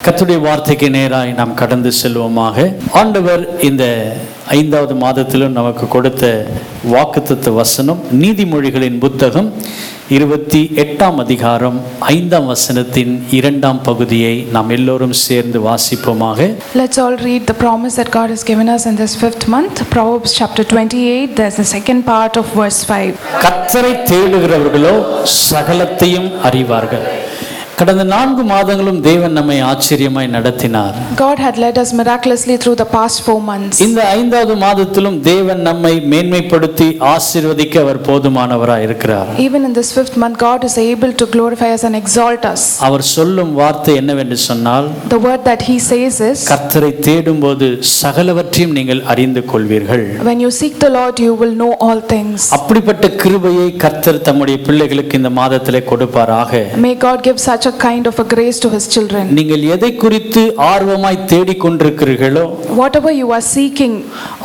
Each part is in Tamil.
கர்த்தருடைய வார்த்தைக்கு நேராய் நாம் கடந்து செல்வோமாக. ஆண்டவர் இந்த 5வது மாதத்திலும் நமக்கு கொடுத்த வாக்குத்தத்த வசனம் நீதிமொழிகளின் புத்தகம் 28ஆம் அதிகாரம் 5ஆம் வசனத்தின் 2ஆம் பகுதியை நாம் எல்லோரும் சேர்ந்து வாசிப்போமாக. Let's all read the promise that God has given us in this 5th month. Proverbs chapter 28, there's the second part of verse 5. கர்த்தரை தேடுகிறவர்களோ சகலத்தையும் அறிவார்கள். கடந்த 4 மாதங்களும் தேவன் நம்மை ஆச்சரியமாய் நடத்தினார். God had led us miraculously through the past 4 months. இந்த 5வது மாதத்திலும் தேவன் நம்மை மேன்மைப்படுத்தி ஆசீர்வதிக்க அவர் போதுமானவராய் இருக்கிறார். Even in this 5th month, God is able to glorify us and exalt us. அவர் சொல்லும் வார்த்தை என்னவென்று சொன்னால், The word that he says is, கர்த்தரை தேடும்போது சகலவற்றையும் நீங்கள் அறிந்து கொள்வீர்கள். when you seek the Lord, you will know all things. அப்படிப்பட்ட கிருபையை கர்த்தர் தம்முடைய பிள்ளைகளுக்கு இந்த மாதத்திலே கொடுப்பாராக. May God give such a kind of a grace to his children. நீங்கள் எதை குறித்து ஆர்வமாய் தேடிக்கொண்டிருக்கிறீர்களோ, Whatever you are seeking,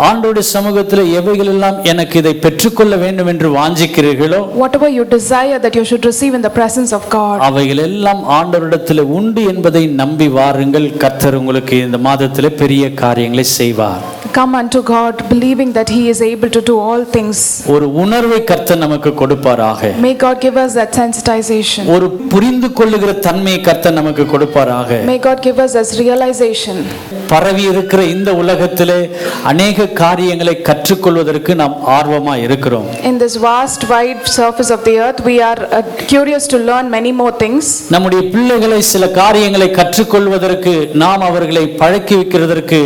ஆண்டவருடைய சமூகத்திலே எவைகளெல்லாம் எனக்கு இதை பெற்றுக்கொள்ள வேண்டும் என்று வாஞ்சிக்கிறீர்களோ, whatever you desire that you should receive in the presence of God, அவைகள் எல்லாம் ஆண்டவரிடத்தில் உண்டு என்பதை நம்பி வாருங்கள். கர்த்தர் உங்களுக்கு இந்த மாதத்திலே பெரிய காரியங்களை செய்வார். come unto God believing that he is able to do all things. ஒரு உணர்வை கர்த்தர் நமக்கு கொடுப்பாராக. May God give us that sensitization. ஒரு புரிந்து கொள்ளுகிற தன்மையை கர்த்தர் நமக்கு கொடுப்பாராக. May God give us this realization. பரவி இருக்கிற இந்த உலகத்திலே அநேக காரியங்களை கற்றுக்கொள்வதற்கு நாம் ஆர்வமா இருக்கிறோம். In this vast wide surface of the earth, we are curious to learn many more things. நம்முடைய பிள்ளைகளை சில காரியங்களை கற்றுக்கொள்வதற்கு, நாம் அவர்களை பழக்கி வைக்கிறதற்கு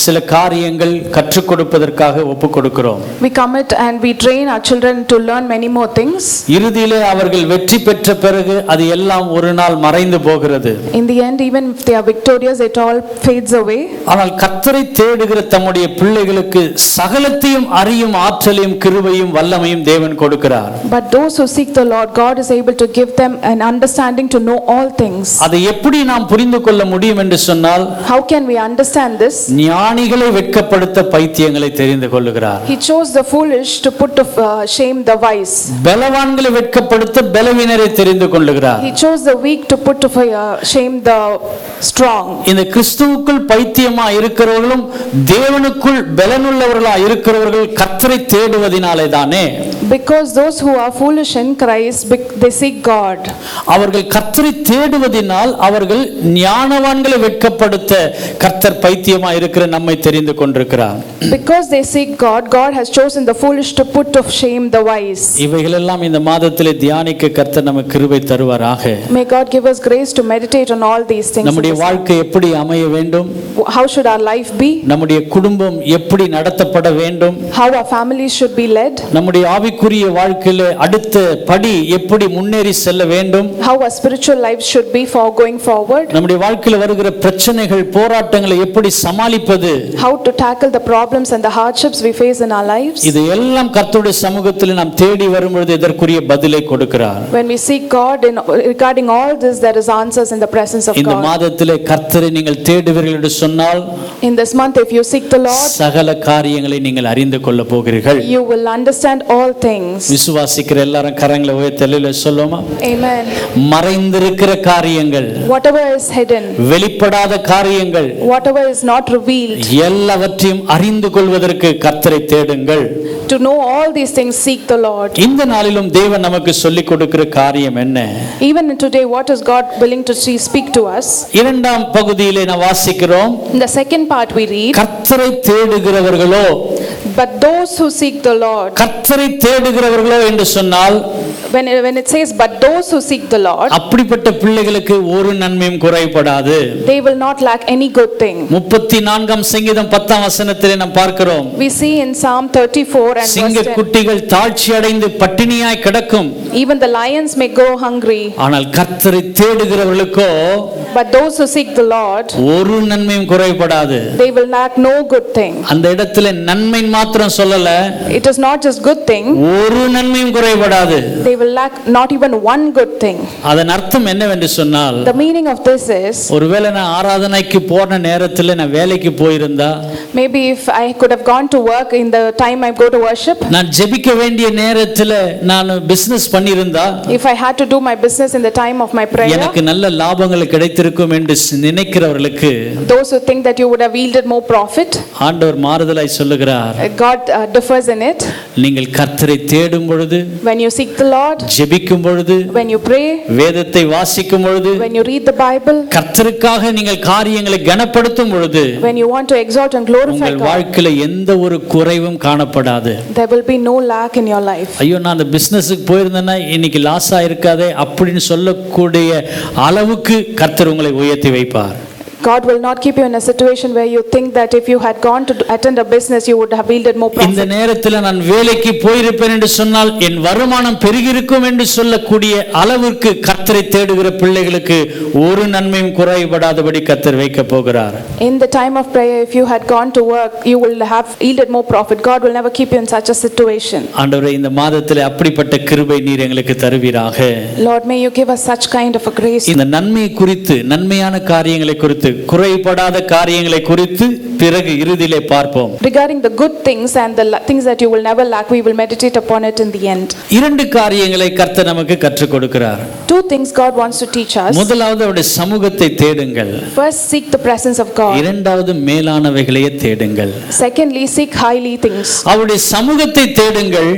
சில காரியங்கள் கற்றுக் கொடுப்பதற்காக ஒப்பு கொடுக்கிறோம். We commit and we train our children to learn many more things. இறுதியிலே அவர்கள் வெற்றி பெற்ற பிறகு அது எல்லாம் ஒரு நாள் மறைந்து போகிறது. In the end, even if they are victorious, it all fades away. ஆனால் கர்த்தரை தேடுகிற தம்முடைய பிள்ளைகளுக்கு சகலத்தையும் அறியும் ஆற்றலையும் கிருபையும் வல்லமையும் தேவன் கொடுக்கிறார். But those who seek the Lord, God is able to give them an understanding to know all things. அதை எப்படி நாம் புரிந்து கொள்ள முடியும் என்று சொன்னால், How can we understand this? ஞானிகளை வெட்கப்படுத்த பைத்தியங்களை தெரிந்து கொள்ளுகிறார். He chose the foolish to put to shame the wise. பலவான்களை வெட்கப்படுத்த பலவீனரை தெரிந்து கொள்ளுகிறார். He chose the weak to put to shame the strong. இந்த கிறிஸ்துவுக்குள் பைத்தியமா இருக்கிறவர்களும் தேவனுக்குள் பலனுள்ளவர்களா இருக்கிறவர்கள் கர்த்தரை தேடுவதினாலே தானே. Because those who are foolish in Christ, they seek God. அவர்கள் கர்த்தரை தேடுவதினால் அவர்கள் ஞானவான்களை வெட்கப்படுத்த கர்த்தர் பைத்தியமா இருக்கிற நம்மை தெரிந்து கொண்டிருக்கிறார். Because they seek God, God has chosen the foolish to put to shame the wise. இவைகளெல்லாம் இந்த மாதத்திலே தியானிக்க கர்த்தர் நமக்கு கிருபை தருவாராக. May God give us grace to meditate on all these things. நம்முடைய வாழ்க்கை எப்படி அமைய வேண்டும்? How should our life be? நம்முடைய குடும்பம் எப்படி நடத்தப்பட வேண்டும்? How our families should be led? நம்முடைய ஆவிக்குரிய வாழ்க்கையிலே அடுத்த படி எப்படி முன்னேறி செல்ல வேண்டும்? How our spiritual lives should be for going forward? நம்முடைய வாழ்க்கையில வருகிற பிரச்சனைகள், போராட்டங்களை எப்படி சமாளிப்பது? How to tackle the problems and the hardships we face in our lives? இது எல்லாம் கர்த்தருடைய சமூகத்தில் நாம் தேடி வரும்பொழுது இதற்குரிய பதிலை கொடுக்கிறார். When we seek God regarding all this, there is answers in the presence of இந்த God. மாதத்திலே கர்த்தரை நீங்கள் தேடுவீர்கள் என்று சொன்னால், In this month, if you seek the Lord, சகல காரியங்களை நீங்கள் அறிந்து கொள்ள போகிறீர்கள். you will understand all things. விசுவாசிக்கிற எல்லாரும் கரங்களை உயர்த்தி சொல்லுமா? Amen. மறைந்திருக்கிற காரியங்கள், Whatever is hidden, வெளிப்படாத காரியங்கள், whatever is not revealed, எல்லாவற்றையும் அறிந்து கொள்வதற்கு கர்த்தரை தேடுங்கள். to know all these things, seek the Lord. இந்த நாளிலும் தேவன் நமக்கு சொல்லிக் கொடுக்கிற காரியம் என்ன? Even today, what is God willing to speak to us? 2ஆம் பகுதியிலே நாம் வாசிக்கிறோம், In the second part we read, கர்த்தரை தேடுகிறவர்களோ, but those who seek the Lord. கர்த்தரை தேடுகிறவர்களோ என்று சொன்னால், When it says but those who seek the Lord, அப்படிப்பட்ட பிள்ளைகளுக்கு ஒரு நன்மையும் குறைபடாது. they will not lack any good thing. 34ஆம் சங்கீதம் 10ஆம் வசனத்திலே நாம் பார்க்கிறோம், We see in Psalm 34 and verse 10, சிங்கக்குட்டிகள் தாழ்ச்சி அடைந்து பட்டினியாய் கிடக்கும், even the lions may go hungry, ஆனால் கர்த்தரை தேடுகிறவர்களுக்கோ but those who seek the Lord, ஒரு நன்மையும் குறைபடாது. they will lack no good thing. அந்த இடத்துல நன்மை மாத்திரம் மாத்திரம் சொல்லல, It is not just good thing. ஒரு நன்மையும் குறைபடாது. They will lack not even one good thing. அதன் அர்த்தம் என்னவென்று சொன்னால், The meaning of this is, ஒருவேளை நான் ஆராதனைக்கு போன நேரத்தில் நான் வேலைக்கு போயிருந்தா, maybe if I could have gone to work in the time I go to worship, நான் ஜெபிக்க வேண்டிய நேரத்தில் நான் பிசினஸ் பண்ணியிருந்தா, if I had to do my business in the time of my prayer, எனக்கு நல்ல லாபங்கள் கிடைத்திருக்கும் என்று நினைக்கிறவர்களுக்கு, those who think that you would have yielded more profit, ஆண்டவர் மாறுதலாய் சொல்லுகிறார், God differs in it. நீங்கள் கர்த்தரை தேடும் பொழுது, When you seek the Lord, ஜெபிக்கும் பொழுது, when you pray, வேதத்தை வாசிக்கும் பொழுது, when you read the Bible, கர்த்தருக்காக நீங்கள் காரியங்களை கனப்படுத்தும் பொழுது, when you want to exalt and glorify உங்கள் God, வாழ்க்கையில எந்த ஒரு குறைவும் காணப்படாது. there will be no lack in your life. ஐயோ நான் அந்த பிசினஸுக்கு போயிருந்தேன்னா இன்னைக்கு லாஸ் ஆயிருக்காதே அப்படின்னு சொல்லக்கூடிய அளவுக்கு கர்த்தர் உங்களை உயர்த்தி வைப்பார். God will not keep you in a situation where you think that if you had gone to attend a business you would have yielded more இந்த profit. நேரத்தில் நான் வேலைக்கு போயிருப்பேன் என்று சொன்னால் என் வருமானம் பெருகிருக்கும் என்று சொல்லக்கூடிய அளவிற்கு கர்த்தரை தேடுகிற பிள்ளைகளுக்கு ஒரு நன்மையும் குறைபடாதபடி கர்த்தர் வைக்க போகிறார். In the time of prayer, if you had gone to work, you will have yielded more profit. God will never keep you in such a situation. ஆண்டவரே, இந்த மாதத்தில் அப்படிப்பட்ட கிருபை நீர் எங்களுக்கு தருவீராக. Lord, may you give us such kind of a grace. இந்த நன்மை குறித்து, நன்மையான காரியங்களை குறித்து, குறைபடாத காரியங்களை குறித்து பிறகு இறுதியிலே பார்ப்போம். Regarding the good things and the things that you will never lack, we will meditate upon it in the end. இரண்டு காரியங்களை கர்த்தர் நமக்கு கற்றுக் கொடுக்கிறார். Two things God wants to teach us. முதலாவது அவருடைய சமூகத்தை தேடுங்கள். First, seek the presence of God. இரண்டாவது மேலானவைகளையே தேடுங்கள். Secondly, seek highly things. அவருடைய சமூகத்தை தேடுங்கள்.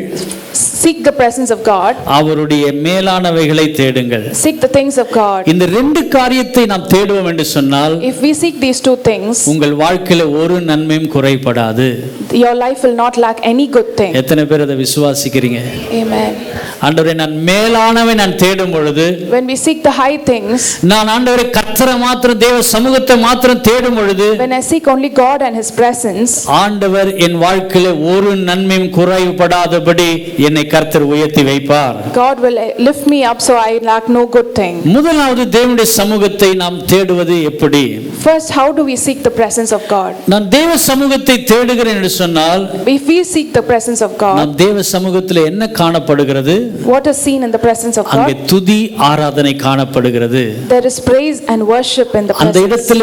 Seek the presence of God. அவருடைய மேலானவைகளை தேடுங்கள். Seek the things of God. இந்த ரெண்டு காரியத்தை நாம் தேடுவோம் என்று சொன்னால், If we seek these two things, உங்கள் வாழ்க்கையில ஒரு நன்மையும் குறைபடாது. your life will not lack any good thing. எத்தனை பேர் அதை விசுவாசிக்கிறீங்க? Amen. ஆண்டவரே, நான் மேலானவை நான் தேடும் பொழுது, When we seek the high things, நான் ஆண்டவரே கர்த்தரை மாத்திரம், தேவ சமூகத்தை மாத்திரம் தேடும் பொழுது, when I seek only God and His presence, ஆண்டவர் என் வாழ்க்கையில ஒரு நன்மையும் குறைபடாதபடி என்னை கர்த்தர் உயர்த்தி வைப்பார். God will lift me up so I lack no good thing. முதலாவது தேவனுடைய சமூகத்தை நாம் தேடுவது எப்படி? First, how do we seek the presence of God? நான் தேவ சமூகத்தை தேடுகிறேன் என்று சொன்னால், If we seek the presence of God, நாம் தேவ சமூகத்தில் என்ன காணப்படுகிறது? what is seen in the presence of அங்கே God? துதி ஆராதனை காணப்படுகிறது. There is praise and worship in the அந்த presence. இடத்துல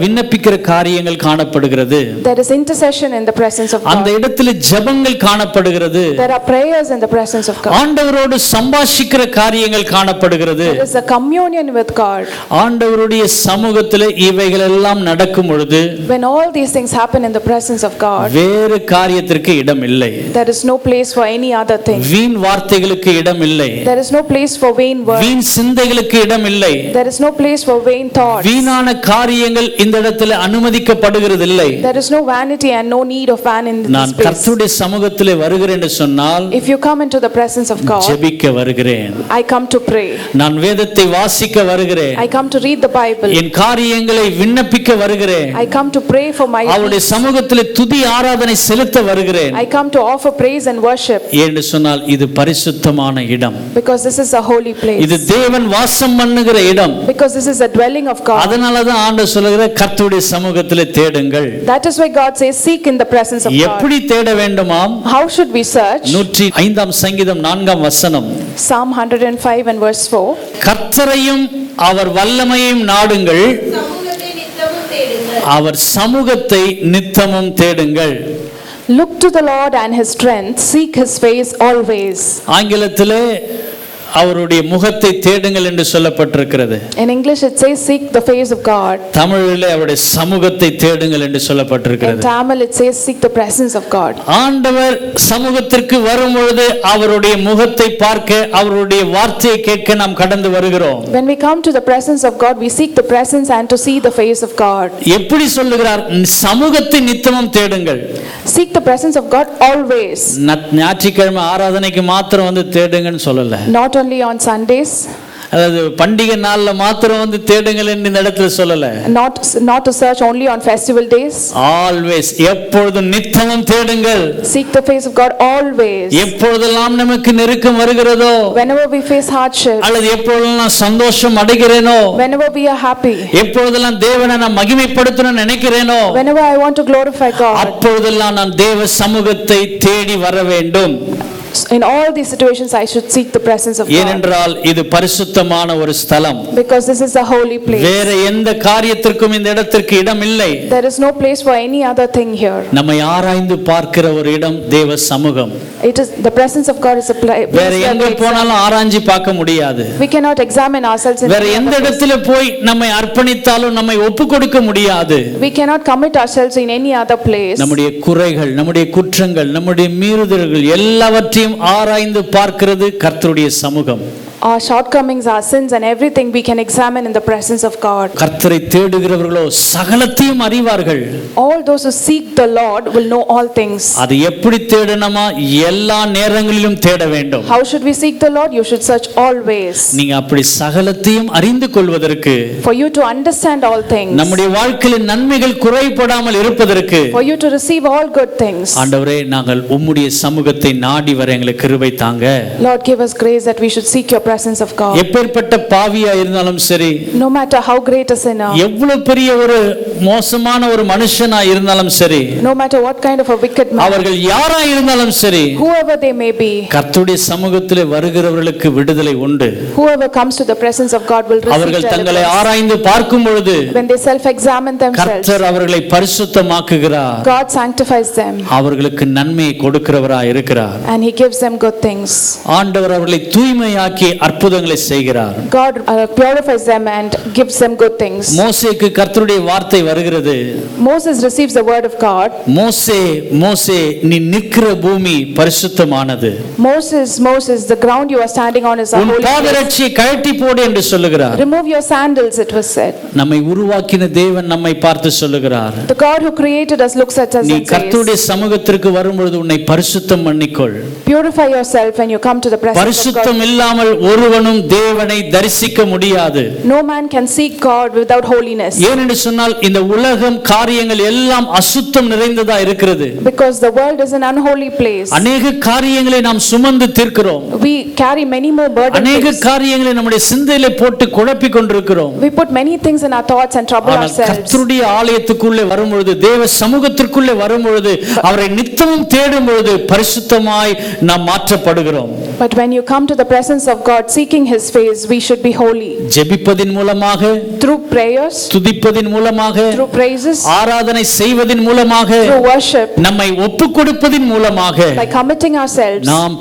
விண்ணப்பிக்கிற காரியங்கள் காணப்படுகிறது. There is intercession in the presence of அந்த God. இடத்துல ஜெபங்கள் காணப்படுகிறது. There are prayers in the presence of God. ஆண்டவரோடு சம்பாஷிக்கிற காரியங்கள் காணப்படுகிறது. There is a communion with God. ஆண்டவருடைய சமூகத்தில் இவைகள் எல்லாம் நடக்கும் பொழுது, When all these things happen in the presence of God, வேறு காரியத்திற்கு இடம் இல்லை. there is no place for any other thing. வீண் வார்த்தைகளுக்கு இடம் இல்லை. There is no place for vain words. வீண் சிந்தைகளுக்கு இடம் இல்லை. There is no place for vain thoughts. வீணான காரியங்கள் இந்த இடத்துல அனுமதிக்கப்படுகிறது இல்லை. There is no vanity and no need of van in this நான் place. கர்த்தருடைய சமூகத்திலே வருகிறேன் என்று சொன்னால், If you come into the presence of God, ஜெபிக்க வருகிறேன். I come to pray. நான் வேதத்தை வாசிக்க வருகிறேன். I come to read the Bible. என் காரியங்களை விண்ணப்பிக்க வருகிறேன். I come to pray for my அவருடைய needs. சமூகத்திலே துதி ஆராதனை செலுத்த வருகிறேன். I come to offer praise and worship என்று சொன்னால் இது பரிசுத்தமான இடம். because this is a holy place. இது தேவன் வாசம் பண்ணுகிற இடம். Because this is a dwelling of God. அதனால தான் ஆண்டவர் சொல்லுகிற கர்த்தருடைய சமூகத்திலே தேடுங்கள். That is why God says seek in the presence of God. எப்படி தேட வேண்டுமாம்? How should we search? 105 சங்கீதம் 4 வசனம். Psalm 105 and verse 4. கர்த்தரையும் அவர் வல்லமையையும் நாடுங்கள், சமூகத்தை நித்தமும் தேடுங்கள். அவர் சமூகத்தை நித்தமும் தேடுங்கள். Look to the Lord and His strength, seek His face always. ஆங்கிலத்திலே அவருடைய முகத்தை தேடுங்கள் என்று சொல்லப்பட்டிருக்கிறது. In English it says seek the face of God. தமிழிலே அவருடைய சமூகத்தை தேடுங்கள் என்று In சொல்லப்பட்டிருக்கிறது. Tamil it says seek the presence of God. ஆண்டவர் சமூகத்திற்கு வரும் பொழுது அவருடைய முகத்தை பார்க்க, அவருடைய வார்த்தையை கேட்க நாம் கடந்து வருகிறோம். When we come to the presence of God, we seek the presence and to see the face of God. எப்படி சொல்லுகிறார்? சமூகத்தை நித்தமும் தேடுங்கள். Seek the presence of God always. ஞாயிற்றுக்கிழமை ஆராதனைக்கு மாத்திரம் வந்து தேடுங்கன்னு சொல்லல. Not only on Sundays. அதாவது பண்டிகை நாள்ல மாத்திரம் வந்து தேடுங்கள் என்று இந்த இடத்துல சொல்லல. Not to search only on festival days. Always, எப்பொழுதும் நித்தமும் தேடுங்கள். Seek the face of God always. எப்பொழுதெல்லாம் நமக்கு நெருக்கம் வருகிறதோ, Whenever we face hardship, அல்லது எப்பொழுதெல்லாம் சந்தோஷம் அடைகிறேனோ, whenever we are happy, எப்பொழுதெல்லாம் தேவனை நான் மகிமைப்படுத்தணும்னு நினைக்கிறேனோ, whenever I want to glorify God, அப்பொழுதெல்லாம் நான் தேவ சமூகத்தை தேடி வர வேண்டும். in all these situations I should seek the presence of God. ஏனென்றால் இது பரிசுத்தமான ஒரு ஸ்தலம். Because this is a holy place. வேற எந்த காரியத்திற்கும் இந்த இடத்திற்கு இடம் இல்லை. There is no place for any other thing here. நம்மை ஆராய்ந்து பார்க்கிற ஒரு இடம் தேவ சமூகம். It is the presence of God is a place. வேற எங்க போனாலும் ஆராய்ஞ்சு பார்க்க முடியாது. We cannot examine ourselves in வேற எந்த இடத்துல போய் நம்மை அர்ப்பணித்தாலும் நம்மை ஒப்புக்கொடுக்க முடியாது. We cannot commit ourselves in any other place. நம்முடைய குறைகள், நம்முடைய குற்றங்கள், நம்முடைய மீறுதல்கள் எல்லாவற்றையும் ஆராய்ந்து பார்க்கிறது கர்த்தருடைய சமூகம். Our shortcomings, our sins and everything we can examine in the presence of God. கர்த்தரை தேடுகிறவர்களோ சகலத்தையும் அறிவார்கள். All those who seek the Lord will know all things. அது எப்படி தேடணுமா? எல்லா நேரங்களிலும் தேட வேண்டும். How should we seek the Lord? You should search always. நீங்க அப்படி சகலத்தையும் அறிந்து கொள்வதற்கு, For you to understand all things, நம்முடைய வாழ்க்கையில் நன்மைகள் குறைபடாமல் இருப்பதற்கு, for you to receive all good things. ஆண்டவரே, நாங்கள் உம்முடைய சமூகத்தை நாடி வர எங்களுக்கு கிருபை தாங்க. Lord, give us grace that we should seek your presence of God. எப்பேற்பட்ட பாவியா இருந்தாலும் சரி, No matter how great a sinner, எவ்வளவு பெரிய ஒரு மோசமான ஒரு மனுஷனா இருந்தாலும் சரி, no matter what kind of a wicked man, அவர்கள் யாரா இருந்தாலும் சரி, whoever they may be, கர்த்தருடைய சமூகத்திலே வருகிறவர்களுக்கு விடுதலை உண்டு. whoever comes to the presence of God will receive அவர்கள் தங்களை deliverance. ஆராய்ந்து பார்க்கும் பொழுது When they self-examine themselves, கர்த்தர் அவர்களை பரிசுத்தமாக்குகிறார். God sanctifies them அவர்களுக்கு நன்மையை கொடுக்கிறவராய் இருக்கிறார். and he gives them good things. ஆண்டவர் அவர்களை தூய்மையாக்கி அற்புதங்களை செய்கிறார். God purifies them and gives them good things. மோசேக்கு கர்த்தருடைய வார்த்தை வருகிறது. Moses receives the word of God. மோசே, மோசே, நீ நிற்கிற பூமி பரிசுத்தமானது. Moses, the ground you are standing on is a உன் holy place. பாதரட்சியை கழட்டி போடு என்று சொல்லுகிறார். Remove your sandals, it was said. நம்மை உருவாக்கின தேவன் நம்மை பார்த்து சொல்லுகிறார், The God who created us looks at us நீ and says, கர்த்தருடைய சமூகத்திற்கு வரும்பொழுது உன்னை பரிசுத்தம் பண்ணிக்கொள். purify yourself when you come to the presence of God. பரிசுத்தம் இல்லாமல் ஒருவனும் தேவனை தரிசிக்க முடியாது. No man can seek God without holiness. ஏனென்று சொன்னால் இந்த உலகம் காரியங்கள் எல்லாம் அசுத்தம் நிறைந்ததா இருக்கிறது. Because the world is an unholy place. அநேக காரியங்களை நாம் சுமந்து தீர்க்கிறோம். We carry many more burdens. அநேக காரியங்களை நம்முடைய சிந்தையிலே போட்டு குழப்பிக் கொண்டிருக்கிறோம். We put many things in our thoughts and trouble ஆனால் ourselves. கர்த்தருடைய ஆலயத்துக்குள்ளே வரும்பொழுது, தேவ சமூகத்திற்குள்ளே வரும்பொழுது, அவரை நித்தமும் தேடும் பொழுது பரிசுத்தமாய் நாம் மாற்றப்படுகிறோம். But when you come to the presence of God seeking his face, we should be holy. ஜெபிப்பதின் மூலமாக, Through prayers, துதிப்பதின் மூலமாக, through praises, ஆராதனை செய்வதின் மூலமாக, through worship, நம்மை ஒப்புக்கொடுப்பதின் மூலமாக by committing ourselves, நாம்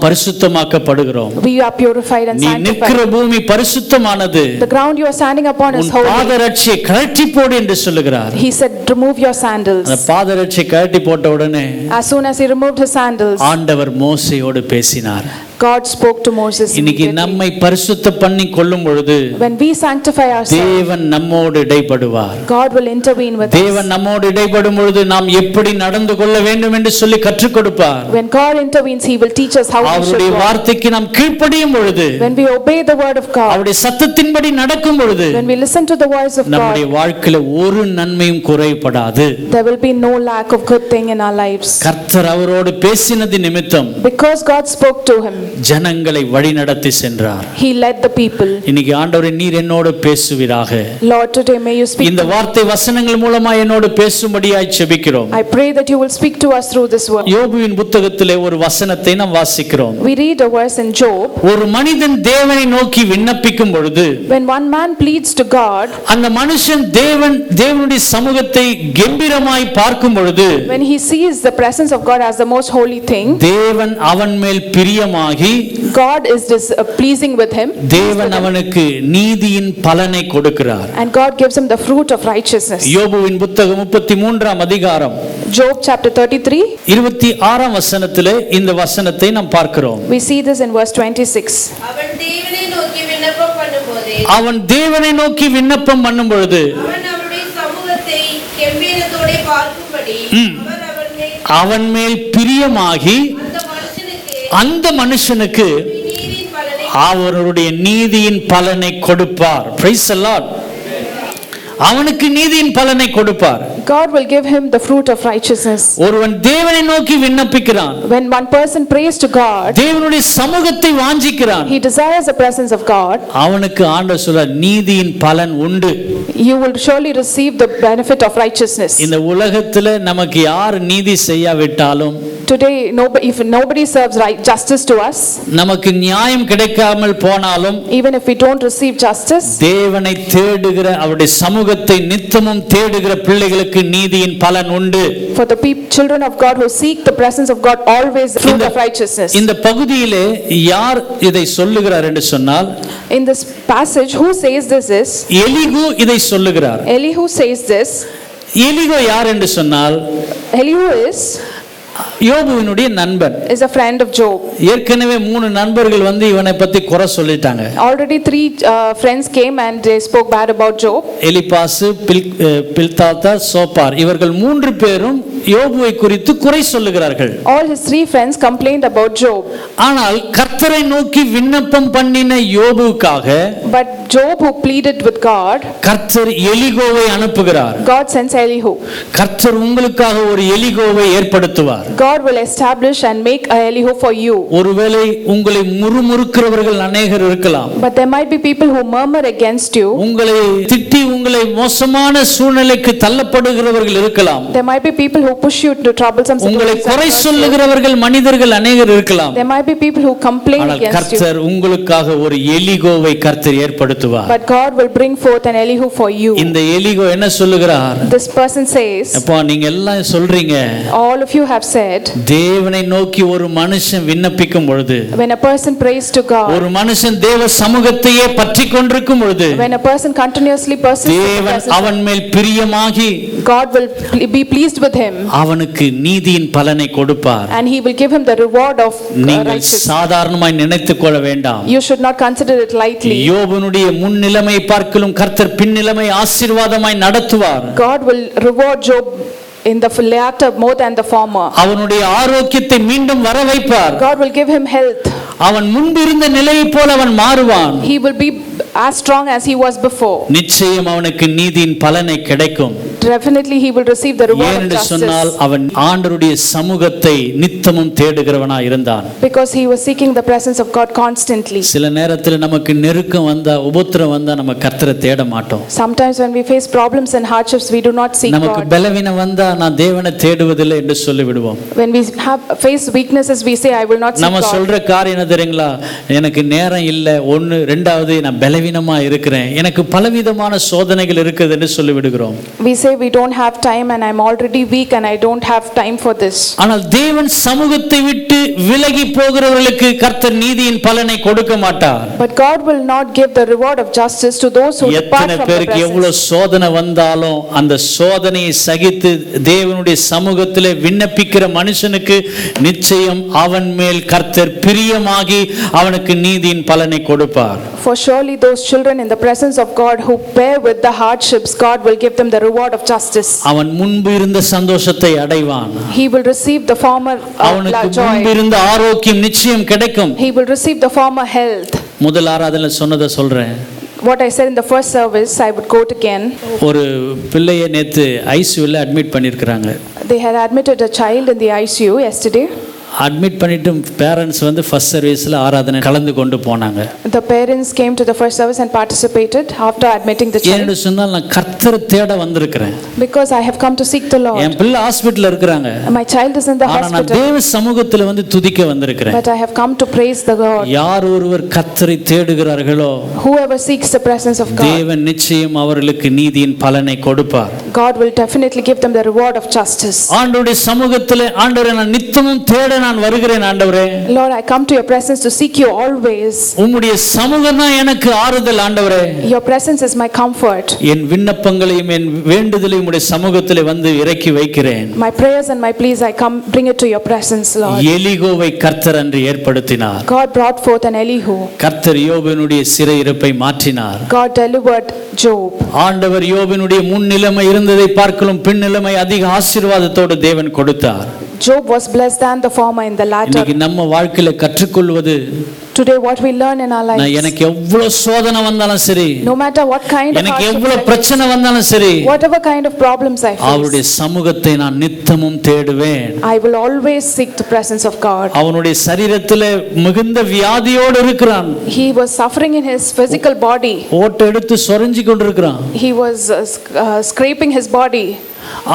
பரிசுத்தமாக்கப்படுகிறோம். we are purified and நீ நிற்கிற sanctified. பூமி பரிசுத்தமானது. The ground you are standing upon is உன் holy. பாதரட்சியை கழட்டி போடு என்று சொல்லுகிறார். He said, remove your sandals. அந்த பாதரட்சியை கழட்டி போட்ட உடனே As soon as he removed his sandals, ஆண்டவர் மோசேயோடு பேசினார். God spoke to Moses இன்னைக்கு immediately. நம்மை பரிசுத்த பண்ணி கொள்ளும் பொழுது When we sanctify ourselves, தேவன் நம்மோடு இடைப்படுவார். God will intervene with தேவன் us. நம்மோடு இடைப்படும் பொழுது நாம் எப்படி நடந்து கொள்ள வேண்டும் என்று சொல்லி கற்றுக் கொடுப்பார். When God intervenes, he will teach us how we should அவருடைய walk. வார்த்தைக்கு நாம் கீழ்ப்படியும் பொழுது, When we obey the word of God, அவருடைய சத்தத்தின்படி நடக்கும் பொழுது, when we listen to the voice of நம்முடைய God, வாழ்க்கையில ஒரு நன்மையும் குறைபடாது. there will be no lack of good thing in our lives. கர்த்தர் அவரோடு பேசினது நிமித்தம் Because God spoke to him, ஜனங்களை வழிநடத்தி சென்றார். he led the people. இன்னைக்கு ஆண்டவரே, நீர் என்னோடு பேசுவீராக. Lord, today may you speak. இந்த வார்த்தை வசனங்கள் மூலமா என்னோடு பேசும்படியாய் ஜெபிக்கிறோம். I pray that you will speak to us through this word. யோபுவின் புத்தகத்திலே ஒரு வசனத்தை நாம் வாசிக்கிறோம். We read a verse in Job. ஒரு மனிதன் தேவனை நோக்கி விண்ணப்பிக்கும் பொழுது, When one man pleads to God, அந்த மனுஷன் தேவனுடைய சமூகத்தை கம்பீரமாய் பார்க்கும் பொழுது, when he sees the presence of God as the most holy thing, தேவன் அவன் மேல் பிரியமாகி, God is pleasing with him, தேவன் அவனுக்கு நீதியின் பலனை கொடுக்கிறார். and God gives him the fruit of righteousness. யோபுவின் புத்தகம் 33ஆம் அதிகாரம் Job chapter 33, 26ஆம் வசனத்திலே இந்த வசனத்தை நாம் பார்க்கிறோம். we see this in verse 26. அவன் தேவனை நோக்கி விண்ணப்பம் பண்ணும்போது அவன் தேவனை நோக்கி விண்ணப்பம் பண்ணும் பொழுது, அவன் அவருடைய சமூகத்தை கெம்பீரத்தோட பார்க்கும்படி அவன் மேல் அவன் மேல் பிரியமாகி அந்த மனுஷனுக்கு அந்த மனுஷனுக்கு நீதியின் பலனை அவருடைய நீதியின் பலனை கொடுப்பார். Praise the Lord. அவனுக்கு நீதியின் பலனை கொடுப்பார். God will give him the fruit of righteousness. ஒருவன் தேவனை நோக்கி விண்ணப்பிக்கிறான், When one person prays to God, தேவனுடைய சமூகத்தை வாஞ்சிக்கிறான், he desires the presence of God, அவனுக்கு ஆண்டவர் சொல்றார் நீதியின் பலன் உண்டு. you will surely receive the benefit of righteousness. இந்த உலகத்துல நமக்கு யார் நீதி செய்யாவிட்டாலும், Today, if nobody serves right justice to us, நமக்கு நியாயம் கிடைக்காமல் போனாலும், even if we don't receive justice, தேவனை தேடுகிற அவருடைய சமூகத்தை நித்தமும் தேடுகிற பிள்ளைகளுக்கு நீதியின் பலன் உண்டு. for the children of God who seek the presence of God, always the fruit of righteousness. இந்த பகுதியிலே யார் இதை சொல்லுகிறார் என்று சொன்னால், In this passage, who says this is? Elihu இதை சொல்லுகிறார். Elihu says this. எலிகு யார் என்று சொன்னால், Elihu யோபுவினுடைய நண்பன். is a friend of Job. ஏற்கனவே 3 நண்பர்கள் வந்து இவனை பத்தி குறை சொல்லிட்டாங்க. Already 3 friends came and they spoke bad about Job. எலிபாசு, பில்தாத்தார், சோப்பார், இவர்கள் 3 பேரும் யோபுவை குறித்து குறை சொல்லுகிறார்கள். All his 3 friends complained about Job. ஆனால் கர்த்தரை நோக்கி விண்ணப்பம் பண்ணின யோபுவுக்காக, But Job who pleaded with God, கர்த்தர் எலிகோவை அனுப்புகிறார். God sends Elihu. கர்த்தர் உங்களுக்காக ஒரு எலிகோவை ஏற்படுத்துவார். God will establish and make a Elihu for you. ஒருவேளை உங்களை முறுமுறுக்கிறவர்கள் அநேகர் இருக்கலாம். But there might be people who murmur against you. உங்களை திட்டி உங்களை மோசமான சூழ்நிலைக்கு தள்ளப்படுகிறவர்கள் இருக்கலாம். There might be people who push you into troublesome உங்களை situations. குறை சொல்லுகிறவர்கள் மனிதர்கள் அநேகர் இருக்கலாம். There might be people who complain ஆனால் against you. கர்த்தர் உங்களுக்காக ஒரு எலிகோவை கர்த்தர் ஏற்படுத்துவார். But God will bring forth an Elihu for you. இந்த எலிகோ என்ன சொல்லுகிறார்? This person says, அப்பா நீங்க எல்லாம் சொல்றீங்க, all of you have said, தேவனை நோக்கி ஒரு மனுஷன் விண்ணப்பிக்கும் பொழுது, when a person prays to God, ஒரு மனுஷன் தேவ சமூகத்தையே பற்றி கொண்டிருக்கும் பொழுது, when a person continuously persists in the தேவன் presence அவன் மேல் பிரியமாகி, God will be pleased with him, அவனுக்கு நீதியின் பலனை கொடுப்பார். and he will give him the reward of நீங்கள் righteousness. சாதாரணமாய் நினைத்துக் கொள்ள வேண்டாம். You should not consider it lightly. யோபுனுடைய முன்னிலைமை பார்க்கலும் கர்த்தர் பின்னிலைமை ஆசீர்வாதமாய் நடத்துவார். God will reward Job in the latter more than the former. அவனுடைய ஆரோக்கியத்தை மீண்டும் வர வைப்பார். God will give him health. அவன் முன்பிருந்த நிலையைப் போல அவன் மாறுவான். He will be as strong as he was before. நிச்சயம் அவனுக்கு நீதியின் பலனை கிடைக்கும். Definitely he will receive the reward of ஏனென்று justice. சொன்னால் அவன் ஆண்டவருடைய சமூகத்தை நித்தமும் தேடுகிறவனாய் இருந்தான். Because he was seeking the presence of God constantly. சில நேரத்தில் நமக்கு நெருக்கம் வந்தா, உபத்திரம் வந்தா நம்ம கர்த்தரை தேட மாட்டோம். Sometimes when we face problems and hardships, we do not seek நமக்கு God. பலவீனம் வந்தா நான் தேவனை தேடுவதில்லை என்று சொல்லி விடுவோம். When we face weaknesses, we say, I will not seek நம்ம God. சொல்ற காரியம் என்ன தெரியுங்களா? எனக்கு நேரம் இல்லை, ஒன்று. ரெண்டாவது நான் பலவீனமா இருக்கிறேன், எனக்கு பலவிதமான சோதனைகள் இருக்குது என்று சொல்லி விடுகிறோம். We say we don't have time and I'm already weak and I don't have time for this. ஆனால் தேவன் சமூகத்தை விட்டு விலகி போகிறவர்களுக்கு கர்த்தர் நீதியின் பலனை கொடுக்க மாட்டார். But God will not give the reward of justice to those who depart எத்தனை from the பேருக்கு presence. எவ்வளவு சோதனை வந்தாலும் அந்த சோதனையை சகித்து தேவனுடைய சமூகத்திலே விண்ணப்பிக்கிற மனுஷனுக்கு நிச்சயம் அவன் மேல் கர்த்தர் பிரியமாகி அவனுக்கு நீதியின் பலனை கொடுப்பார். For surely those children in the presence of God who bear with the hardships, God will give them the reward of justice. அவன் முன்பு இருந்த சந்தோஷத்தை அடைவான். He will receive the former அவனுக்கு joy. முன்பு இருந்த ஆரோக்கியம் நிச்சயம் கிடைக்கும். He will receive the former health. முதல் ஆராதனையில சொன்னதை சொல்றேன். What I said in the first service, I would quote again. ஒரு பிள்ளையை நேத்து ஐசியூல அட்மிட் பண்ணிருக்காங்க. They had admitted a child in the ICU yesterday. Admit பண்ணிட்டு பேரண்ட்ஸ் வந்து ஃபர்ஸ்ட் சர்வீஸ்ல ஆராதனை கலந்து கொண்டு போனாங்க. The parents came to the first service and participated after admitting the child. ஏன்னு சொன்னால் நான் கர்த்தரை தேட வந்திருக்கிறேன். Because I have come to seek the Lord. என் பிள்ளை ஹாஸ்பிடல்ல இருக்காங்க. My child is in the ஆனா நான் hospital. தேவ சமூகத்துல வந்து துதிக்க வந்திருக்கிறேன். But I have come to praise the God. யார் ஒருவர் கர்த்தரை தேடுகிறார்களோ, Whoever seeks the presence of God, தேவன் நிச்சயம் அவர்களுக்கு நீதியின் பலனை கொடுப்பார். God will definitely give them the reward of justice. ஆண்டவருடைய சமூகத்திலே, ஆண்டவரே நான் நித்தமும் தேட நான் வருகிறேன் ஆண்டவரே. Lord, I come to your presence to seek you always. உம்முடைய சமூகம் தான் எனக்கு ஆறுதல் ஆண்டவரே. Your presence is my comfort. என் விண்ணப்பங்களையும் என் வேண்டுதலையும் உம்முடைய சமூகத்திலே வந்து இறக்கி வைக்கிறேன். My prayers and my pleas I come bring it to your presence, Lord. எலிகோவை கர்த்தர் அன்று ஏற்படுத்தினார். God brought forth an Elihu. கர்த்தர் யோபினுடைய சிறையிருப்பை மாற்றினார். God delivered Job. ஆண்டவர் யோபினுடைய முன்னிலைமை இருந்ததை பார்க்கலும் பின்னிலைமை அதிக ஆசீர்வாதத்தோடு தேவன் கொடுத்தார். Job was blessed than the former in the latter. இன்னைக்கு நம்ம வாழ்க்கையில கற்றுக்கொள்வது, Today what we learn in our நான் lives, எனக்கு எவ்வளவு சோதனை வந்தாலும் சரி, no matter what kind of எனக்கு hardships எவ்வளவு I face, பிரச்சனை வந்தாலும் சரி, whatever kind of problems I face, அவருடைய சமூகத்தை நான் நித்தமும் தேடுவேன். I will always seek the presence of God. அவனுடைய சரீரத்திலே மிகுந்த வியாதியோடு இருக்கிறான். He was suffering in his physical body. ஓட்டை எடுத்து சொரிஞ்சு கொண்டிருக்கிறான். He was scraping his body.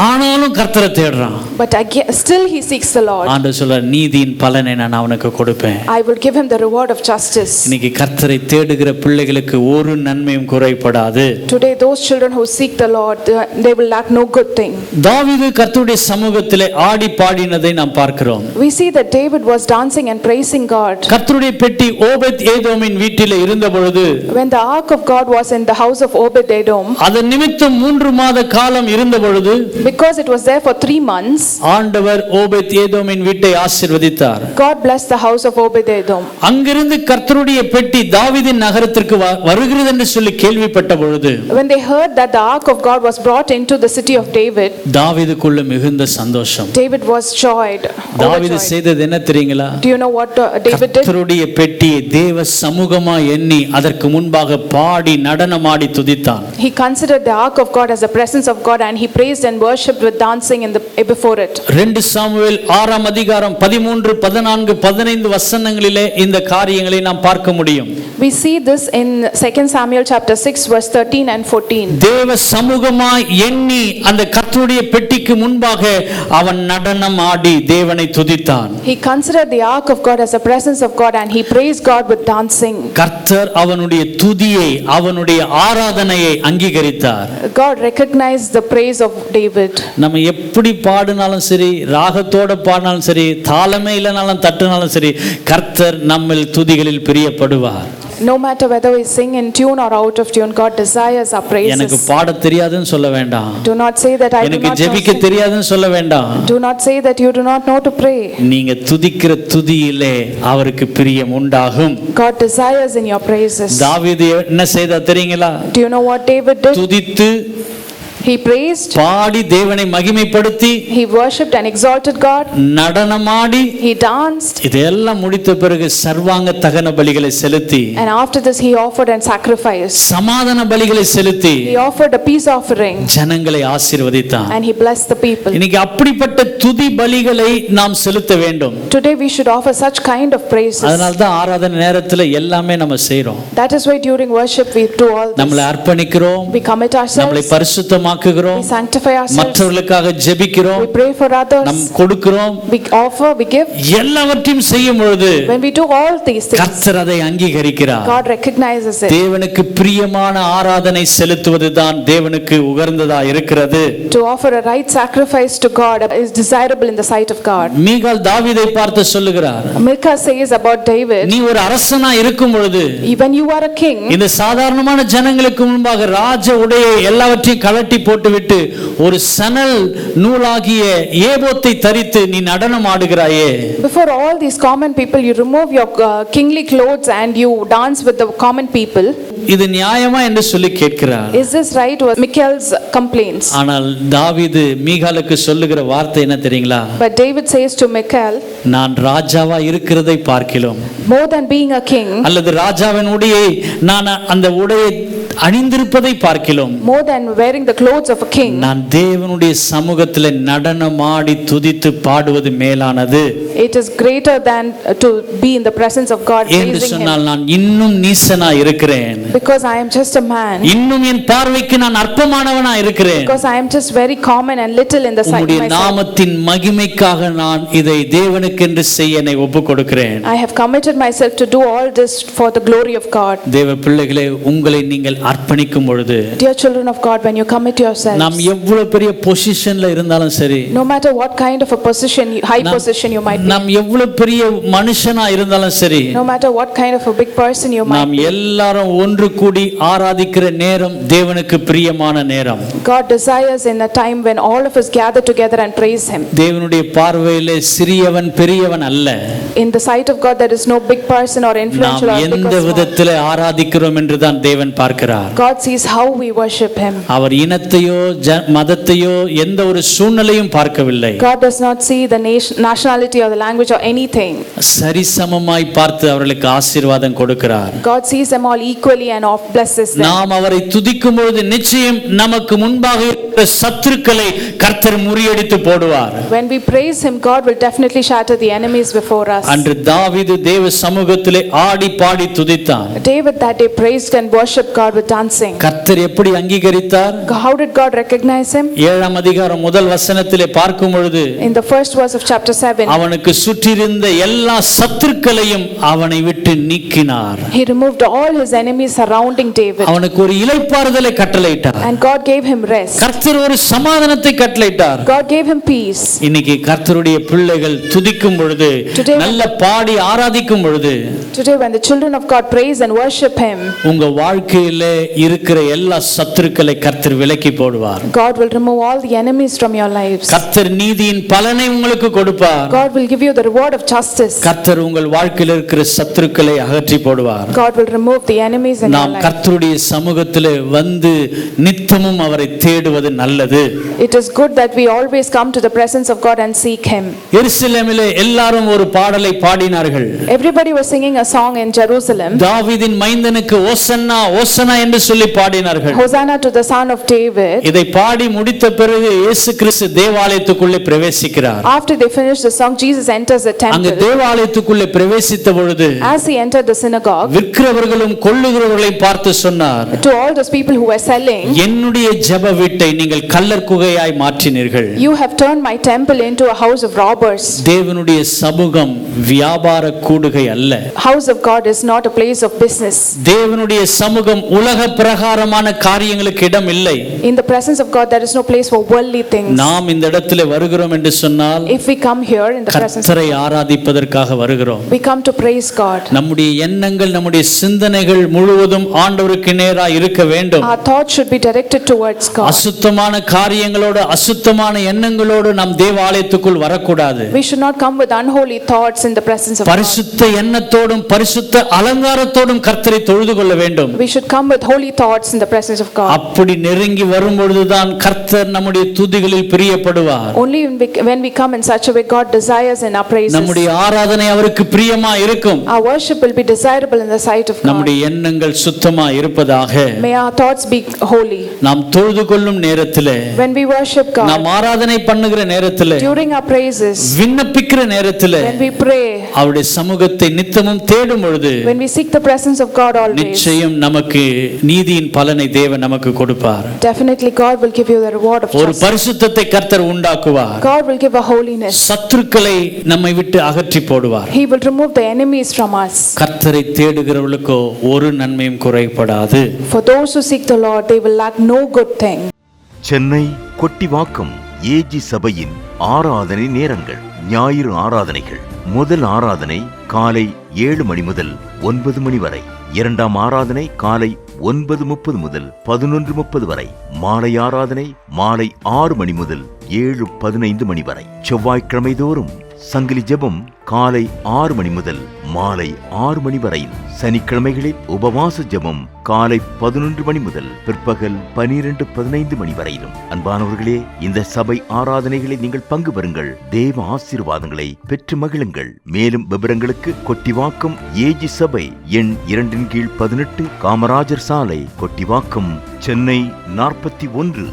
ஆனாலும் கர்த்தரை தேடுறான். But still he seeks the Lord. ஆண்டவர் சொல்றார், நீதியின் பலனை நான் அவனுக்கு கொடுப்பேன். I will give him the reward of justice. இன்னைக்கு கர்த்தரை தேடுகிற பிள்ளைகளுக்கு ஒரு நன்மையும் குறைபடாது. Today those children who seek the Lord, they will lack no good thing. தாவீது கர்த்தருடைய சமூகத்திலே ஆடி பாடினதை நாம் பார்க்கிறோம். We see that David was dancing and praising God. கர்த்தருடைய பெட்டி ஓபேத் ஏதோமின் வீட்டிலே இருந்த பொழுது, When the ark of God was in the house of Obed Edom, அதன் நிமித்தம் 3 மாத காலம் இருந்த பொழுது, because it was there for 3 months, ஆண்டவர் ஓபேத் ஏதோமின் வீட்டை ஆசீர்வதித்தார். God blessed the house of Obed Edom. அங்கிருந்து கர்த்தருடைய பெட்டி தாவீதின் நகரத்திற்கு வருகிறது என்று சொல்லி கேள்விப்பட்ட பொழுது, When they heard that the ark of God was brought into the city of David, தாவீதுக்குள்ள மிகுந்த சந்தோஷம். David was joyed. தாவீது overjoyed. செய்தது என்ன தெரியுங்களா? Do you know what David did? கர்த்தருடைய பெட்டியை தேவ சமூகமா எண்ணி அதற்கு முன்பாக பாடி நடனமாடி துதித்தான். He considered the ark of God as the presence of God, and he praised and worshipped with dancing before it. 2 Samuel 6 அதிகாரம் 13, 14, 15 வசனங்களிலே இந்த காரியங்களை நாம் பார்க்க முடியும். We see this in 2 Samuel chapter 6 verse 13 and 14. தேவ சமூகமா எண்ணி அந்த கர்த்தருடைய பெட்டிக்கு முன்பாக அவன் நடனம் ஆடி தேவனை துதித்தான். He considered the ark of God as the presence of God, and he praised God with dancing. கர்த்தர் அவனுடைய துதியை, அவனுடைய ஆராதனையை அங்கீகரித்தார். God recognized the praise of David. நம்ம எப்படி பாடினாலும் சரி, ராகத்தோட பாடினாலும் சரி, தாளமே இல்லைனாலும் தட்டுனாலும் சரி, கர்த்தர் நம்மில் துதிகளில் பிரியப்படுவார். No matter whether we sing in tune or out of tune, God desires our எனக்கு praises. பாட தெரியாதுன்னு சொல்ல வேண்டாம். Do not say that I do எனக்கு not know ஜெபிக்க sing. தெரியாதுன்னு சொல்ல வேண்டாம். Do not say that you do not know to pray. நீங்க துதிக்கிற துதியிலே அவருக்கு பிரியம் உண்டாகும். God desires in your praises. தாவீது என்ன செய்தா தெரியுங்களா? Do you know what David did? துதித்து He praised, பாடி தேவனை மகிமைப்படுத்தி, he worshipped and exalted God, நடனமாடி, he danced, இதெல்லாம் முடித்த பிறகு சர்வாங்க தகன பலிகளை செலுத்தி, and after this he offered and sacrificed. சமாதான பலிகளை செலுத்தி He offered a peace offering, ஜனங்களை ஆசீர்வதித்தான். and he blessed the people. இன்னைக்கு அப்படிப்பட்ட துதி பலிகளை நாம் செலுத்த வேண்டும். Today we should offer such kind of praises. அதனால தான் ஆராதனை நேரத்துல எல்லாமே நம்ம செய்றோம். That is why during worship we do all நம்மளை this. அர்ப்பணிக்கிறோம், We commit நம்மளை ourselves, பரிசுத்தமாக்குகிறோம், we sanctify ourselves, மற்றவர்களுக்காக ஜெபிக்கிறோம், we pray for நம் others, கொடுக்கிறோம். we offer, we give. எல்லாவற்றையும் செய்யும் பொழுது When we do all these things, கர்த்தர் அதை அங்கீகரிக்கிறார். God recognizes it. தேவனுக்கு பிரியமான ஆராதனை செலுத்துவதுதான் தேவனுக்கு உகந்ததா இருக்கிறது. To offer a right sacrifice to God is desirable in the sight of God. Michal தாவீதை பார்த்து சொல்லுகிறார், Micah says about David, நீ ஒரு அரசனா இருக்கும் பொழுது when you are a king, இந்த சாதாரணமான ஜனங்களுக்கு முன்பாக ராஜ உடையை எல்லாவற்றையும் கழட்டி போட்டுவிட்டு ஒரு சணல் நூலாகிய ஏபோத்தை தரித்து நீ நடனம் ஆடுகிறாயே. before all these common people, you remove your kingly clothes and you dance with the common people. இது நியாயமா என்று சொல்லி கேட்கிறார். Is this right? Was Michal's complaints. ஆனால் தாவீது மீகாலுக்கு சொல்லுகிற வார்த்தை என்ன தெரியுங்களா? But David says to Michal, நான் ராஜாவா இருக்கிறதை பார்க்கிலும், more than being a king, அல்லது ராஜாவின் உடையை நான் அந்த உடையை அணிந்திருப்பதை பார்க்கிலும், more than wearing the clothes of a king, நான் தேவனுடைய சமூகத்தில் நடனமாடி துதித்து பாடுவது மேலானது. it is greater than to be in the presence of God என்று praising சொன்னால் him. நான் இன்னும் நீசனா இருக்கிறேன், Because I am just a man, இன்னும் என் பார்வைக்கு நான் அற்பமானவனா இருக்கிறேன். because I am just very common and little in the sight of உம்முடைய myself. நாமத்தின் மகிமைக்காக நான் இதை தேவனுக்கென்று செய்ய என்னை ஒப்புக் கொடுக்கிறேன். I have committed myself to do all this for the glory of God. தேவ பிள்ளைகளே, உங்களை நீங்கள் அர்ப்பணிக்கும் பொழுது, Dear children of God, when you commit yourselves, நாம் எவ்வளவு பெரிய பொசிஷன்ல இருந்தாலும் சரி, no matter what kind of a position, high position you might be, நாம் எவ்வளவு பெரிய மனுஷனா இருந்தாலும் சரி, no matter what kind of a big person you might நாம் be, எல்லாரும் ஒன்று கூடி ஆராதிக்கிற நேரம் தேவனுக்கு பிரியமான நேரம். God desires in a time when all of us gather together and praise him. தேவனுடைய பார்வையிலே சிறியவன் பெரியவன் அல்ல. In the sight of God, there is no big person or நாம் influential or big எந்த or small. விதத்திலே ஆராதிக்கிறோம் என்று தான் தேவன் பார்க்கிறார். பார்க்கிறார். God sees how we worship him. அவர் இனத்தையோ மதத்தையோ எந்த ஒரு சூழ்நிலையும் பார்க்கவில்லை. God does not see the nationality or the language or anything. சரிசமமாய் பார்த்து அவர்களுக்கு ஆசீர்வாதம் கொடுக்கிறார். God sees them all equally and blesses them. நாம் அவரை துதிக்கும் பொழுது நிச்சயம் நமக்கு முன்பாக இருக்கிற சத்துருக்களை கர்த்தர் முறியடித்து போடுவார். When we praise him, God will definitely shatter the enemies before us. அன்று தாவீது தேவ சமூகத்திலே ஆடி பாடி துதித்தான். David that day praised and worshiped God with dancing. கர்த்தர் எப்படி அங்கீகரித்தார்? How did God recognize him? 7ஆம் அதிகாரம் முதல் வசனத்திலே பார்க்கும் பொழுது In the first verse of chapter 7, அவனுக்கு சுற்றியிருந்த எல்லா சத்துருக்களையும் அவனை விட்டு நீக்கினார். he removed all his enemies surrounding David. அவனுக்கு ஒரு இளைப்பாறுதலை கட்டளையிட்டார். And God gave him rest. கர்த்தர் ஒரு சமாதானத்தை கட்டளையிட்டார். God gave him peace. இன்னைக்கு கர்த்தருடைய பிள்ளைகள் துதிக்கும் பொழுது, நல்ல பாடி ஆராதிக்கும் பொழுது, today when the children of God praise and worship him, உங்க வாழ்க்கையிலே இருக்கிற எல்லா சத்துருக்களை கர்த்தர் விலக்கி போடுவார். God will remove all the enemies from your lives. கர்த்தர் நீதியின் பலனை உங்களுக்கு கொடுப்பார். God will give you the reward of justice. கர்த்தர் உங்கள் வாழ்க்கையில் இருக்கிற சத்துருக்களை அகற்றி போடுவார். God will remove the enemies in your நாம் life. கர்த்தருடைய சமூகத்திலே வந்து நித்தமும் அவரை தேடுவது நல்லது. It is good that we always come to the presence of God and seek him. எருசலேமிலே எல்லாரும் ஒரு பாடலை பாடினார்கள். Everybody was singing a song in Jerusalem. தாவீதின் மைந்தனுக்கு ஓசன்னா ஓசன்னா என்று சொல்லி பாடினார்கள். Hosanna to the son of David. இதை பாடி முடித்த பிறகு இயேசு கிறிஸ்து தேவாலயத்துக்குள்ளே பிரவேசிக்கிறார். After they finished the song, Jesus enters the அங்க temple. தேவாலயத்துக்குள்ளே பிரவேசித்த பொழுது As he entered the synagogue, விற்கிறவர்களும் கொள்ளுகிறவர்களை பார்த்து சொன்னார், to all those people who were selling, என்னுடைய ஜெப வீட்டை நீங்கள் கள்ளர் குகையாய் மாற்றினீர்கள். you have turned my temple into a house of robbers. தேவனுடைய சமூகம் வியாபார கூடுகை அல்ல. House of God is not a place of business. தேவனுடைய சமூகம் உலக பிரகாரமான காரியங்களுக்கு இடம் இல்லை. In the presence of God there is no place for worldly things. நாம் இந்த இடத்திலே வருகிறோம் என்று சொன்னால், If we come here in the presence of கர்த்தரை ஆராதிப்பதற்காக வருகிறோம். we come to praise God. நம்முடைய எண்ணங்கள், நம்முடைய சிந்தனைகள் முழுவதும் ஆண்டவருக்கு நேராக இருக்க வேண்டும். Our thoughts should be directed towards God. அசுத்தமான காரியங்களோடு, அசுத்தமான எண்ணங்களோடு நாம் தேவாலயத்துக்குள் வரக்கூடாது. We should not come with unholy thoughts in the presence of God. பரிசுத்த எண்ணத்தோடும் பரிசுத்த அலங்காரத்தோடும் கர்த்தரை தொழுது கொள்ள வேண்டும். We should come with holy thoughts in the presence of God. அப்படி நெருங்கி வரும் பொழுதுதான் கர்த்தர் நம்முடைய துதிகளில் பிரியப்படுவார். Only when we come in such a way, God desires in our praises. நம்முடைய ஆராதனை அவருக்கு பிரியமா இருக்கும். Our worship will be desirable in the sight of God. நம்முடைய எண்ணங்கள் சுத்தமா இருப்பதாக. May our thoughts be holy. நாம் தொழுது கொள்ளும் நேரத்திலே, When we worship God, நாம் ஆராதனை பண்ணுகிற நேரத்திலே, during our praises, விண்ணப்பிக்கிற நேரத்திலே, when we pray, அவருடைய சமூகத்தை நித்தமும் தேடும் பொழுது, when we seek the presence of God always, நிச்சயம் நமக்கு நீதியின் பலனை தேவன் நமக்கு கொடுப்பார். definitely God will give you the reward of ஒரு justice. பரிசுத்தத்தை கர்த்தர் உண்டாக்குவார். God will give a holiness. சத்துருக்களை நம்மை விட்டு அகற்றி போடுவார். He will remove the enemies from us. கர்த்தரை தேடுகிறவர்களுக்கோ ஒரு நன்மையும் குறைபடாது. For those who seek the Lord, they will lack no good thing. Chennai Kottivakkam AG சபையின் ஆராதனை நேரங்கள். ஞாயிறு ஆராதனைகள். முதல் ஆராதனை காலை 7 மணி முதல் 9 மணி வரை. இரண்டாம் ஆராதனை காலை 9:30 முதல் 11:30 வரை. மாலை ஆராதனை மாலை 6 மணி முதல் 7:15 மணி வரை. செவ்வாய்க்கிழமை தோறும் சங்கிலி ஜெபம் காலை 6 மணி முதல் மாலை 6 மணி வரையில். சனிக்கிழமைகளில் உபவாச ஜெபம் காலை 11 மணி முதல் பிற்பகல் 12:15 மணி வரையிலும். அன்பானவர்களே, இந்த சபை ஆராதனைகளில் நீங்கள் பங்கு பெறுங்கள். தேவ ஆசீர்வாதங்களை பெற்று மகிழுங்கள். மேலும் விவரங்களுக்கு கொட்டிவாக்கம் ஏஜி சபை எண் 2/18 காமராஜர் சாலை, கொட்டிவாக்கம், சென்னை 41